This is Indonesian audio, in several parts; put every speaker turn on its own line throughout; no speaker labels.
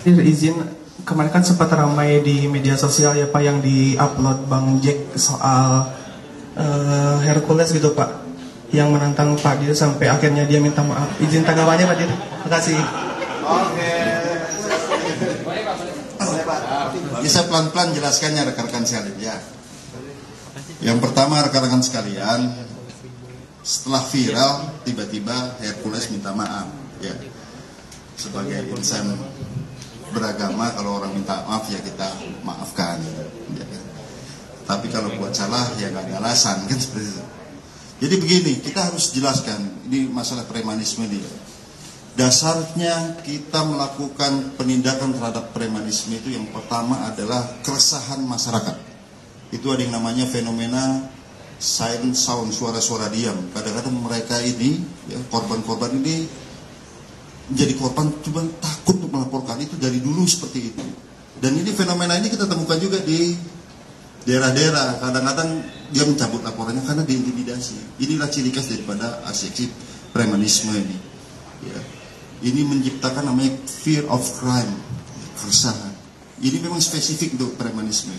Izin, kemarin kan sempat ramai di media sosial ya Pak yang di-upload Bang Jack soal Hercules gitu Pak, yang menantang Pak Dir sampai akhirnya dia minta maaf. Izin tanggapannya Pak Dir. Terima kasih.
Oke. Bisa pelan-pelan jelaskannya rekan-rekan sekalian ya. Yang pertama rekan-rekan sekalian, setelah viral tiba-tiba Hercules minta maaf ya. Sebagai insan beragama, kalau orang minta maaf ya kita maafkan ya. Tapi kalau buat salah ya nggak ada alasan kan, seperti itu. Jadi begini, kita harus jelaskan ini masalah premanisme ini. Dasarnya kita melakukan penindakan terhadap premanisme itu yang pertama adalah keresahan masyarakat. Itu ada yang namanya fenomena silent sound, suara-suara diam. Kadang-kadang mereka ini ya, korban-korban ini menjadi korban cuma takut untuk melaporkan. Itu dari dulu seperti itu. Dan ini fenomena ini kita temukan juga di daerah-daerah. Kadang-kadang dia mencabut laporannya karena diintimidasi. Inilah ciri khas daripada aksi premanisme ini ya. Ini menciptakan namanya fear of crime, keresahan. Ini memang spesifik untuk premanisme.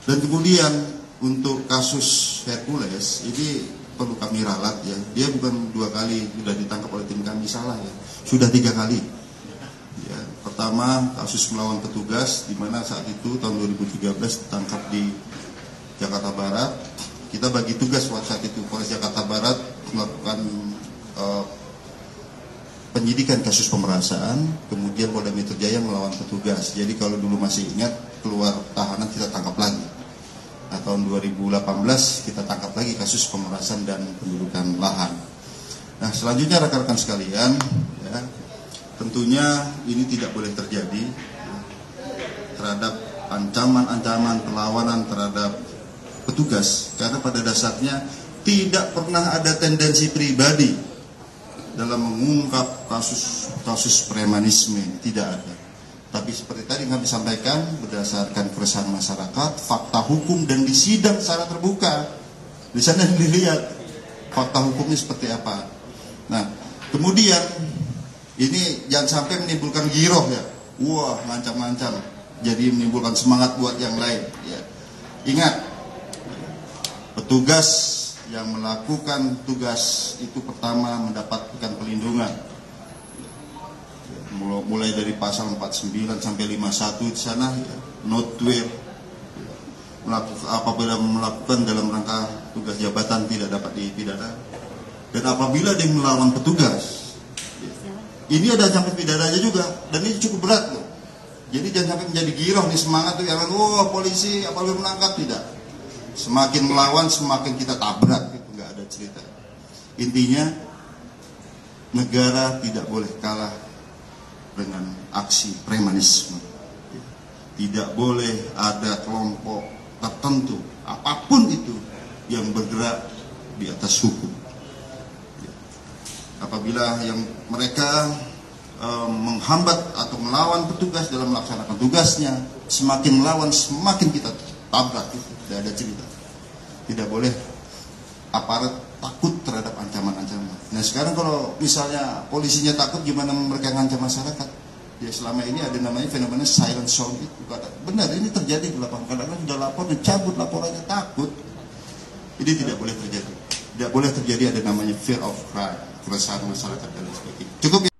Dan kemudian untuk kasus Hercules ini perlu kami ralat ya. Dia bukan 2 kali sudah ditangkap oleh tim kami, salah ya. Sudah 3 kali. Ya, pertama kasus melawan petugas, di mana saat itu tahun 2013 ditangkap di Jakarta Barat. Kita bagi tugas saat itu Polres Jakarta Barat melakukan penyidikan kasus pemerasan, kemudian Polda Metro Jaya melawan petugas. Jadi kalau dulu masih ingat, keluar tahanan kita tangkap lagi. Nah, tahun 2018 kita tangkap lagi kasus pemerasan dan pendudukan lahan. Nah, selanjutnya rekan-rekan sekalian, ya, tentunya ini tidak boleh terjadi ya, terhadap ancaman-ancaman perlawanan terhadap petugas, karena pada dasarnya tidak pernah ada tendensi pribadi dalam mengungkap kasus premanisme, tidak ada. Tapi seperti tadi kami sampaikan, berdasarkan keresahan masyarakat, fakta hukum dan disidang secara terbuka, di sana dilihat fakta hukumnya seperti apa. Nah, kemudian ini jangan sampai menimbulkan giroh ya, wah ngancam-ngancam, jadi menimbulkan semangat buat yang lain. Ya. Ingat, petugas yang melakukan tugas itu pertama mendapatkan pelindungan, mulai dari pasal 49 sampai 51 di sana ya, not where apabila melakukan dalam rangka tugas jabatan tidak dapat dipidana, dan apabila dia melawan petugas ya, ini ada ancaman pidananya juga, dan ini cukup berat loh. Jadi jangan sampai menjadi giroh nih, semangat tuh jangan polisi apabila menangkap, tidak. Semakin melawan semakin kita tabrak, gitu, nggak ada cerita. Intinya negara tidak boleh kalah dengan aksi premanisme. Tidak boleh ada kelompok tertentu apapun itu yang bergerak di atas hukum. Apabila yang mereka menghambat atau melawan petugas dalam melaksanakan tugasnya, semakin melawan semakin kita tabrak, itu tidak ada cerita. Tidak boleh aparat takut terhadap ancaman-ancaman. Nah sekarang kalau misalnya polisinya takut, gimana mereka ngancam masyarakat? Ya selama ini ada namanya fenomena silent sound itu. Benar ini terjadi di lapangan. Kadang-kadang sudah lapor, dicabut laporannya, takut. Ini tidak boleh terjadi. Tidak boleh terjadi ada namanya fear of crime, keresahan masyarakat dan sebagainya. Cukup.